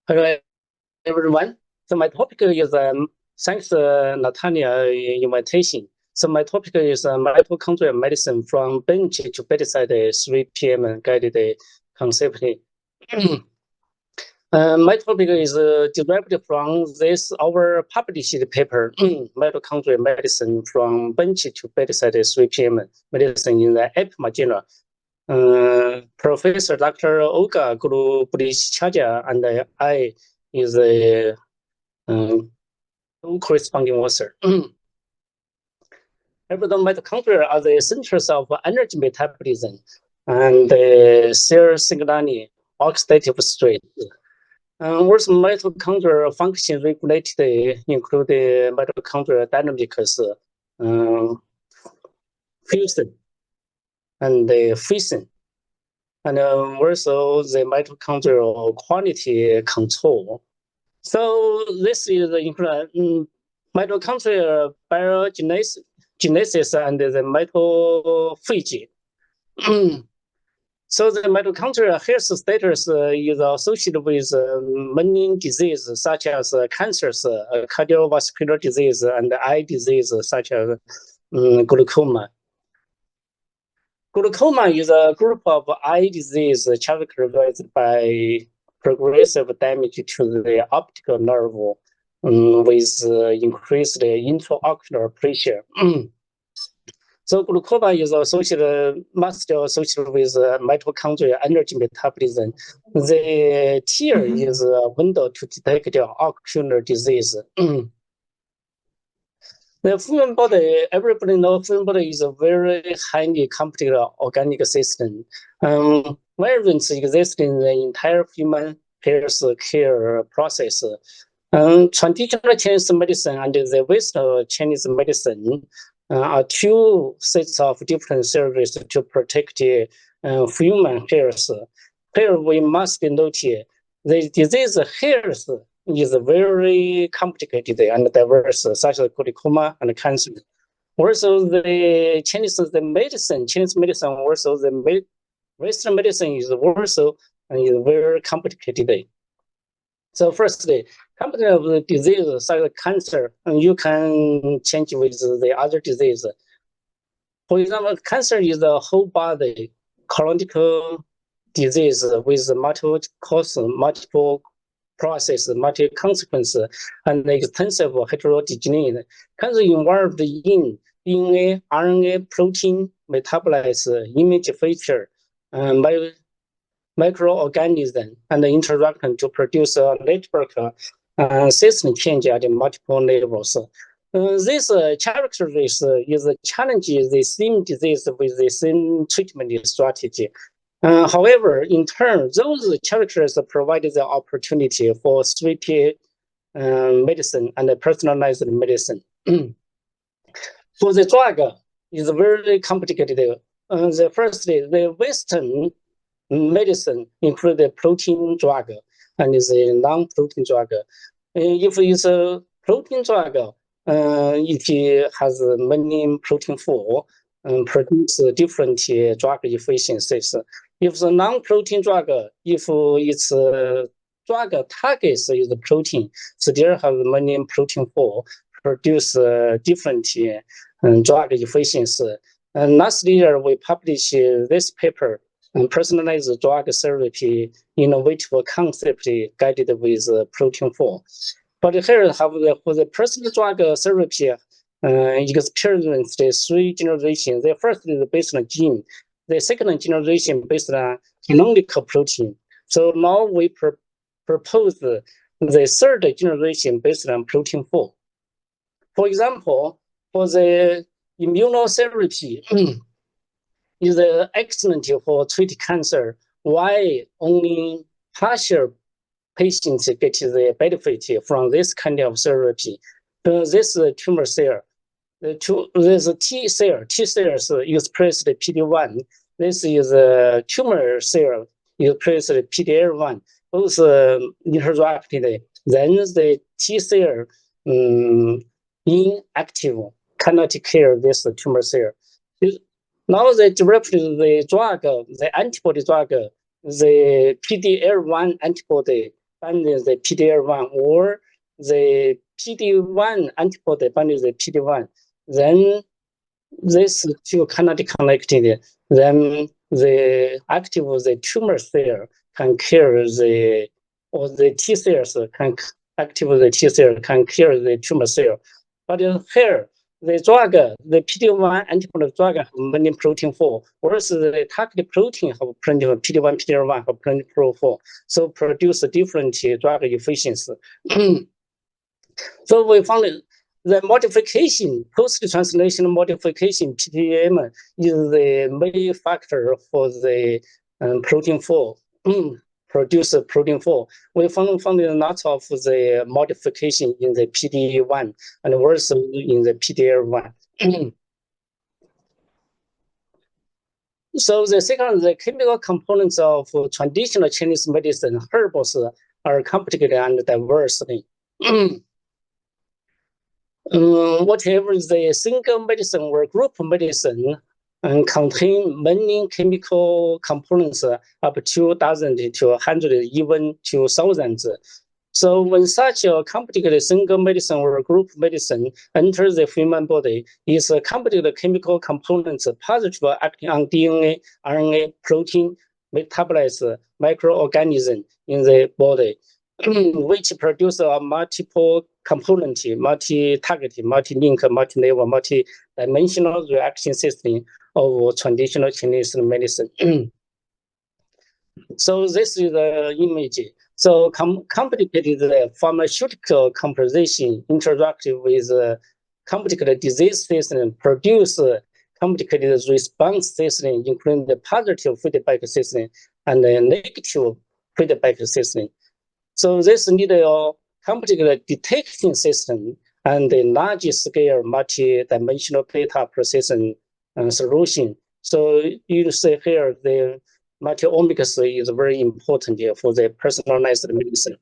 Hello, everyone. So my topic is thanks Natalia invitation. So my topic is mitochondrial medicine from bench to bedside 3 p.m. guided concept. My topic is derived from this our published paper, mitochondrial medicine from bench to bedside 3 p.m. medicine in the EPMA journal. Professor Dr. Olga Gulubrishchaja and I is the corresponding author. Every mitochondria are the centers of energy metabolism and cell signaling oxidative stress. Also, mitochondrial function regulated include mitochondrial dynamics, fusion, and fission, and also the mitochondrial quality control. So this is the mitochondrial biogenesis and the mitophagy. So the mitochondrial health status is associated with many diseases such as cancers, cardiovascular disease, and eye disease such as glaucoma. Glaucoma is a group of eye disease characterized by progressive damage to the optical nerve with increased intraocular pressure. So glaucoma is mostly associated with mitochondrial energy metabolism. The tear is a window to detect ocular disease. The human body, everybody knows human body is a very highly complicated organic system. Variants exist in the entire human health care process. Traditional Chinese medicine and the Western Chinese medicine are two sets of different services to protect human health. Here we must note the disease health is very complicated and diverse, such as glaucoma and cancer. Also, the Chinese medicine, also the Western medicine is also very complicated. So firstly, complicated of the disease such as cancer, and you can change with the other disease. For example, cancer is a whole body chronic disease with multiple causes, multiple process, multiple consequences, and extensive heterogeneity. Cancer involved in DNA, RNA, protein, metabolites, image feature, microorganism, and the interaction to produce a network system change at multiple levels. This characteristic is challenging the same disease with the same treatment strategy. However, in turn, those characters provide the opportunity for 3P medicine and personalized medicine. For the drug, is very complicated. The Western medicine include the protein drug and the non-protein drug. If it's a protein drug, it has many protein for produce different drug efficiencies. If the non-protein drug, if its drug targets is the protein, still have many protein for produce different drug efficiency. And last year we published this paper, personalized drug therapy, innovative concept guided with protein 4. But here for the personal drug therapy, experienced 3 generations. The first is based on gene, the second generation based on canonical protein. So now we propose the third generation based on protein 4. For example, for the immunotherapy is excellent for treat cancer. Why only partial patients get the benefit from this kind of therapy? This tumor cell, this T cells express the PD-1. This is a tumor cell express the PD-L1. Both interacted. Then the T cell inactive, cannot kill this tumor cell. Now they developed the drug, the antibody drug, the PD-L1 antibody binding the PD-L1 or the PD-1 antibody binding the PD-1, then these two cannot be connected. Then the active the tumor cell can kill the, or the T cells can active the T cell can kill the tumor cell. But here, the drug, the PD-1 antibody drug have many protein 4, whereas the target protein have plenty of PD-1, PD-L1 have plenty of 4, so produce different drug efficiency. So we found the modification, post-translational modification, PTM, is the main factor for the protein 4, produce protein 4. We found lots of the modification in the PD-1 and also in the PD-L1. So the second, the chemical components of traditional Chinese medicine, herbals, are complicated and diverse. Whatever the single medicine or group medicine contain many chemical components, up to dozens to 100, even to thousands. So when such a complicated single medicine or group medicine enters the human body, its complicated chemical components positively acting on DNA, RNA, protein, metabolites, microorganism in the body, which produce a multiple component, multi-target, multi-link, multi-level, multi-dimensional reaction system of traditional Chinese medicine. So this is the image. So complicated pharmaceutical composition interactive with complicated disease system produce complicated response system, including the positive feedback system and the negative feedback system. So this need a complicated detection system and a large scale multi-dimensional data processing solution. So you see here the multi-omics is very important for the personalized medicine.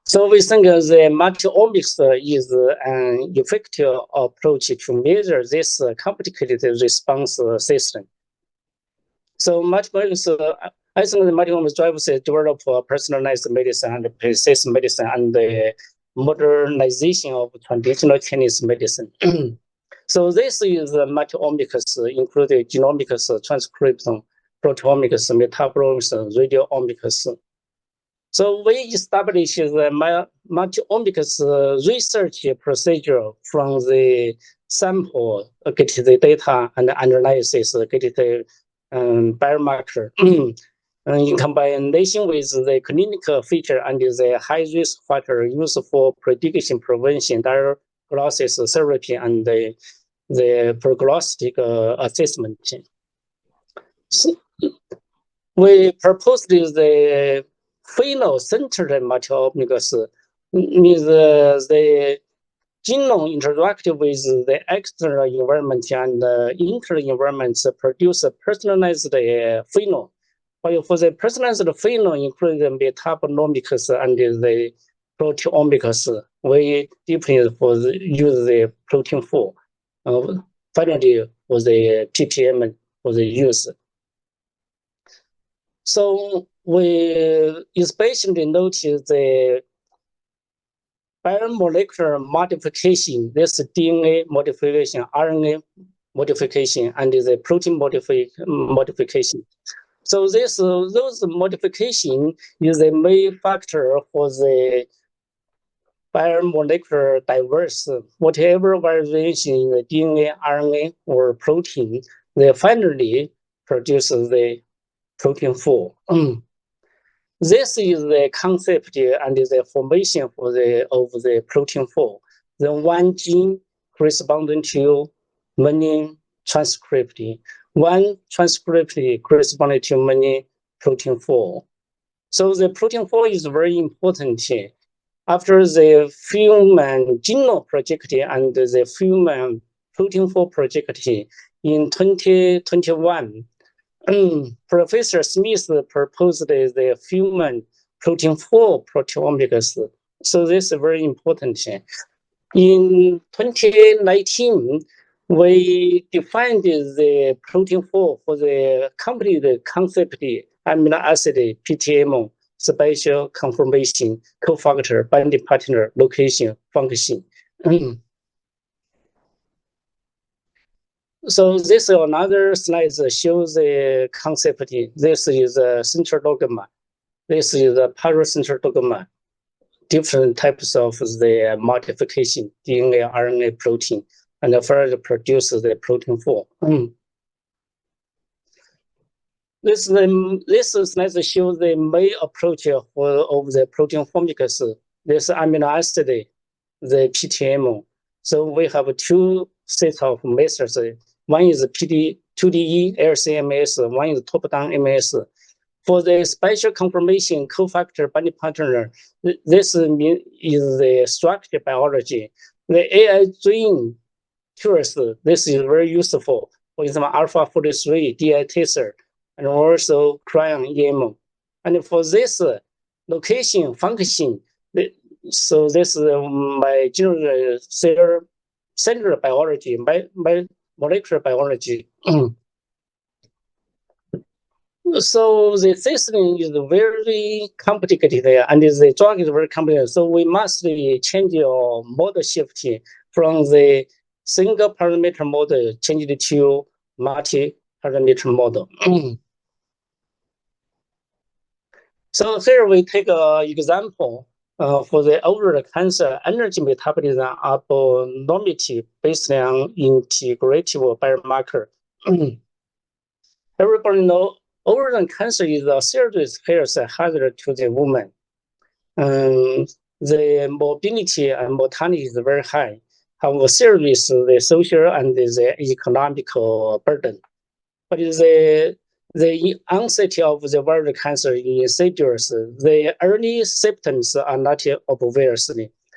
So we think the multi-omics is an effective approach to measure this complicated response system. So multi-omics, I think the multi-omics drives develop personalized medicine and precision medicine and the modernization of traditional Chinese medicine. So this is multi-omics, including genomics, transcriptome, proteomics, metabolomics, radiomics. So we established the multi-omics research procedure from the sample, get the data and analysis, get the biomarker. In combination with the clinical feature and the high-risk factor used for prediction, prevention, diagnosis, therapy, and the prognostic assessment. So we proposed the pheno-centered multi-omics, means the genome interactive with the external environment and internal environments produce a personalized pheno. While for the personalized pheno, including the metabolomics and the proteomics, we deeply use the protein 4. Finally, for the PPM for the use. So we especially notice the biomolecular modification, this DNA modification, RNA modification, and the protein modification. So those modification is the main factor for the biomolecular diverse. Whatever variation in the DNA, RNA, or protein, they finally produce the protein 4. This is the concept and the formation for of the protein 4. The one gene corresponding to many transcript, one transcript corresponding to many protein 4. So the protein 4 is very important. After the human genome project and the human protein 4 project in 2021, Professor Smith proposed the human protein 4 proteomics. So this is very important. In 2019, we defined the protein 4 for the complete concept amino acid PTM spatial conformation, cofactor, binding partner, location, function. So this is another slide that shows the concept. This is a central dogma. This is a paracentral dogma. Different types of the modification, DNA, RNA, protein, and further produce the protein form. This slide shows the main approach of the protein formics. This amino acid, the PTM. So we have two sets of methods. One is PD2DE LCMS, one is top-down MS. For the spatial conformation cofactor binding partner, this is the structure biology. The AI gene tools, this is very useful. For example, alpha 43, DI taser, and also crayon EM. And for this location function, so this is my general cellular biology, my molecular biology. So the system is very complicated and the drug is very complicated. So we must change your model shift from the single parameter model, change it to multi-parameter model. So here we take an example for the ovarian cancer energy metabolism abnormality based on integrative biomarker. Everybody knows ovarian cancer is a serious health hazard to the woman. The morbidity and mortality is very high. However, serious the social and the economical burden. But the onset of the ovarian cancer is insidious. The early symptoms are not obvious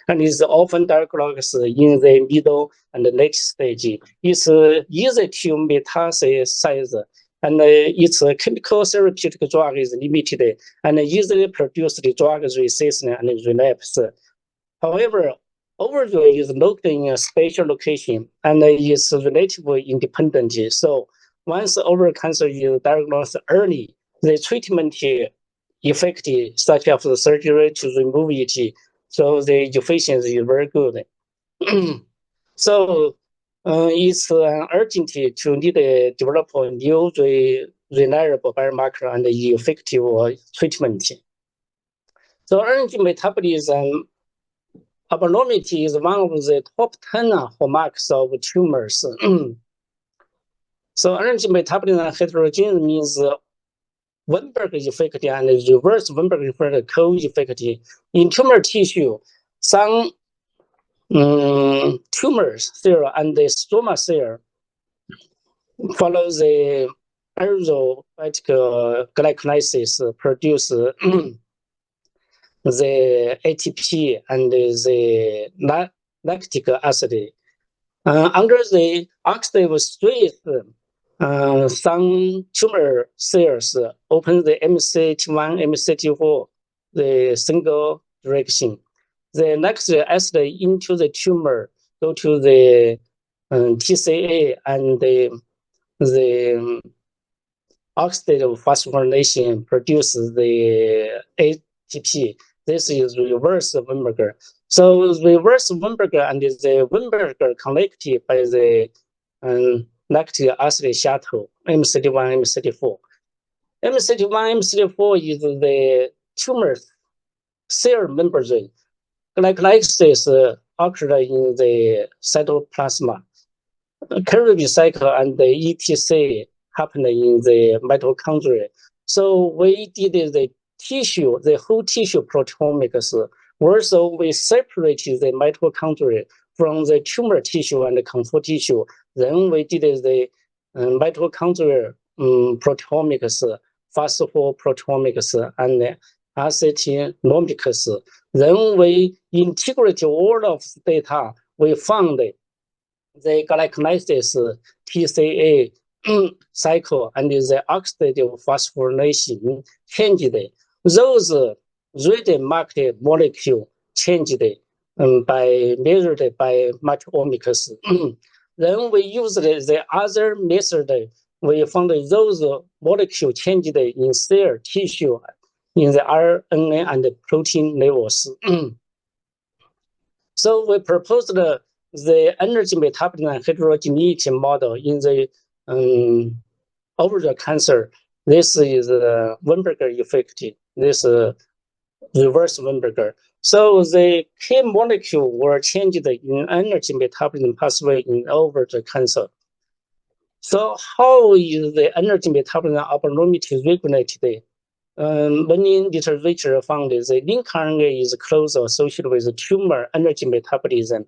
and is often diagnosed in the middle and the late stage. It's easy to metastasize, and its chemical therapeutic drug is limited and easily produced drug resistance and relapse. However, ovarian is located in a spatial location and is relatively independent. So once ovarian cancer is diagnosed early, the treatment effect, such as the surgery to remove it, so the efficiency is very good. So it's urgent to need to develop a new reliable biomarker and effective treatment. So energy metabolism abnormality is one of the top 10 hallmarks of tumors. So energy metabolism heterogeneity means Weinberg effect and reverse Weinberg effect co-effect. In tumor tissue, some tumors cell and the stroma cell follow the aerobatic glycolysis, produce the ATP and the lactic acid. Under the oxidative stress, some tumor cells open the MCT1, MCT4, the single direction. The lactic acid into the tumor go to the TCA and the oxidative phosphorylation produces the ATP. This is reverse Weinberg. So reverse Weinberg and the Weinberg connected by the lactic acid shuttle, MCT1, MCT4. MCT1, MCT4 is the tumor cell membrane. Glycolysis occurs in the cytoplasma. Krebs cycle and the ETC happen in the mitochondria. So we did the tissue, the whole tissue proteomics. Also, we separated the mitochondria from the tumor tissue and the control tissue. Then we did the mitochondrial proteomics, phosphoproteomics, and acetynomics. Then we integrated all of the data. We found the glycolysis TCA cycle and the oxidative phosphorylation changed. Those red marked molecule changed by measured by multiomics. Then we used the other method we found those molecules changed in cell tissue in the RNA and the protein levels. So we proposed the energy metabolism heterogeneity model in the ovarian cancer. This is Weinberger effect. This reverse Weinberger. So the key molecule were changed in energy metabolism pathway in ovarian cancer. So how is the energy metabolism abnormality regulated? Many literature found the link RNA is closely associated with tumor energy metabolism.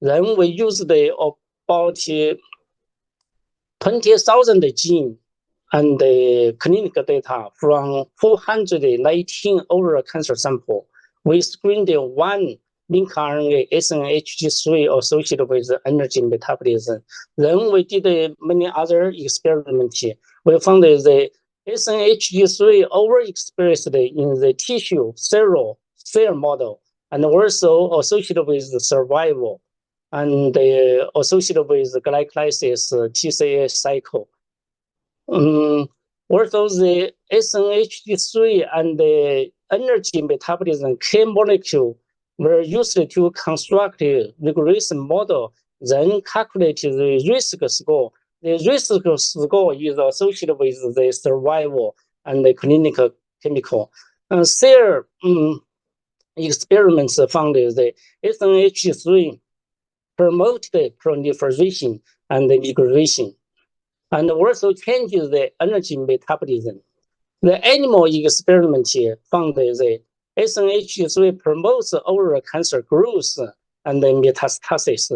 Then we used about 20,000 gene and the clinical data from 419 ovarian cancer sample. We screened one link RNA SNHG3 associated with energy metabolism. Then we did many other experiments. We found that the SNHG3 overexpressed in the tissue cell model and also associated with the survival and associated with the glycolysis TCA cycle. Also, the SNHG3 and the energy metabolism key molecule were used to construct a regression model, then calculate the risk score. The risk score is associated with the survival and the clinical chemical. Their experiments found the SNHG3 promoted proliferation and migration, and also changes the energy metabolism. The animal experiment found the SNHG3 promotes ovarian cancer growth and metastasis.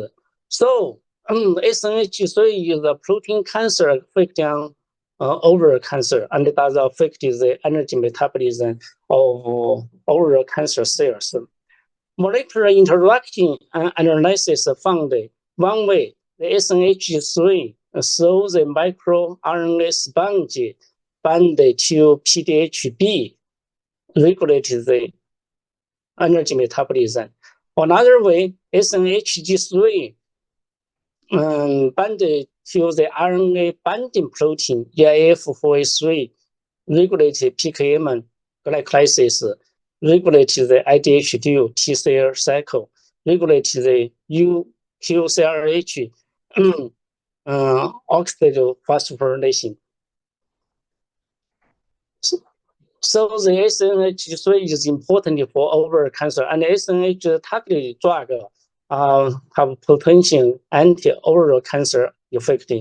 So SNHG3 is a protein cancer affecting ovarian cancer, and it does affect the energy metabolism of ovarian cancer cells. Molecular interaction analysis found one way the SNHG3 so the microRNA sponge bind to PDHB regulates the energy metabolism. Another way, SNHG3 bind to the RNA binding protein EIF4A3 regulates PKM glycolysis, regulates the IDH2 T cell cycle, regulates the UQCRH oxidative phosphorylation. So the SNH3 is important for ovarian cancer, and SNH targeted drug have potential anti-ovarian cancer effect.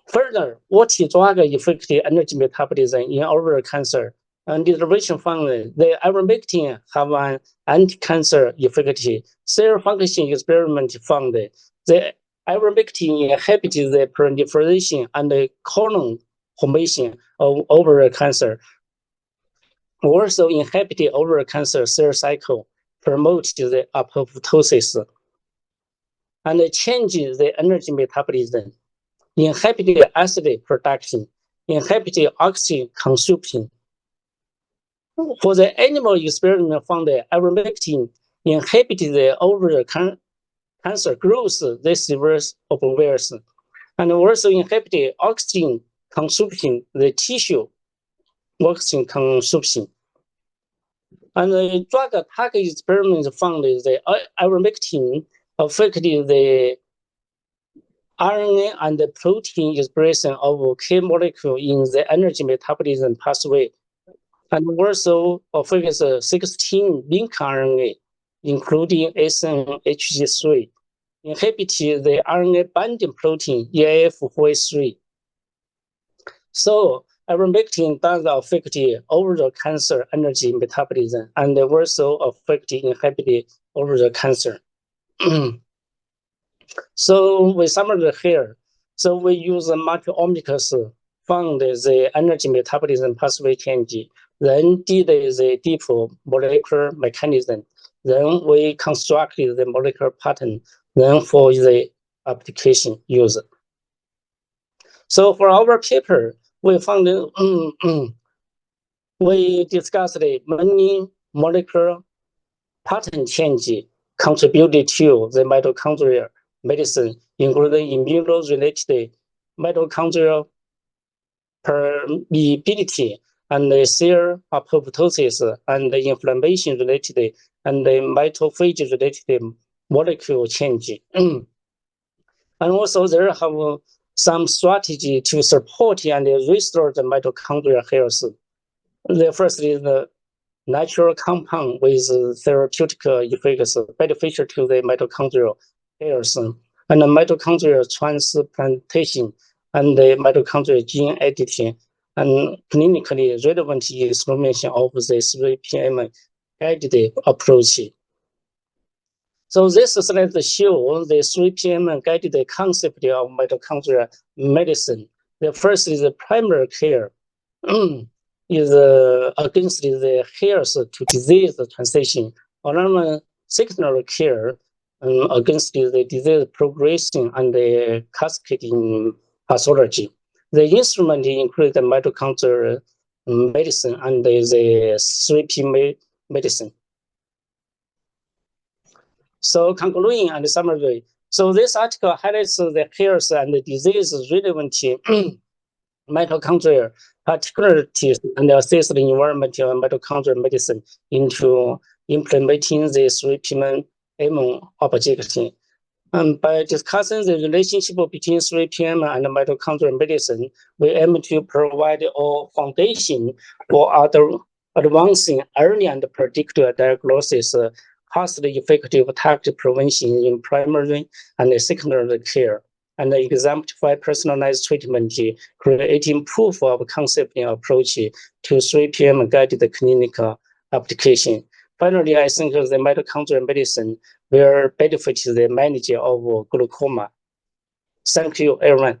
Further, what drug affect energy metabolism in ovarian cancer? And observation found the ivermectin have an anti-cancer effect. Cell function experiment found the ivermectin inhibits the proliferation and the colon formation of ovarian cancer. Also inhibit ovarian cancer cell cycle, promote the apoptosis, and changes the energy metabolism, inhibit acid production, inhibit oxygen consumption. For the animal experiment found that ivermectin inhibited the ovarian cancer growth, this reverse obverse, and also inhibited oxygen consumption, the tissue oxygen consumption. And the drug target experiment found that the ivermectin affected the RNA and the protein expression of key molecule in the energy metabolism pathway, and also affects 16 link RNA, including SNHG3, inhibited the RNA binding protein EIF4A3. So ivermectin does affect ovarian cancer energy metabolism and also affect inhibit ovarian cancer. So we summarize here. So we use multi-omics, found the energy metabolism pathway change, then did the deep molecular mechanism, then we constructed the molecular pattern, then for the application use. So for our paper, we found we discussed many molecular pattern change contributed to the mitochondrial medicine including immuno-related mitochondrial permeability and cell apoptosis and inflammation-related and mitophagy-related molecule change. And also there have some strategy to support and restore the mitochondrial health. The first is the natural compound with therapeutic effects beneficial to the mitochondrial health, and the mitochondrial transplantation and the mitochondrial gene editing, and clinically relevant information of the 3PM guided approach. So this slide shows the 3PM guided concept of mitochondrial medicine. The first is the primary care. Is against the health to disease transition, or secondary care against the disease progression and the cascading pathology. The instrument include the mitochondrial medicine and the 3P medicine. So concluding and summary. So this article highlights the health and the disease relevant mitochondrial particularities and assess the environmental mitochondrial medicine into implementing the 3PM objective. By discussing the relationship between 3PM and mitochondrial medicine, we aim to provide a foundation for advancing early and predictive diagnosis, cost-effective target prevention in primary and secondary care, and exemplify personalized treatment, creating proof of concept approach to 3PM guided clinical application. Finally, I think the mitochondrial medicine will benefit the management of glaucoma. Thank you, everyone.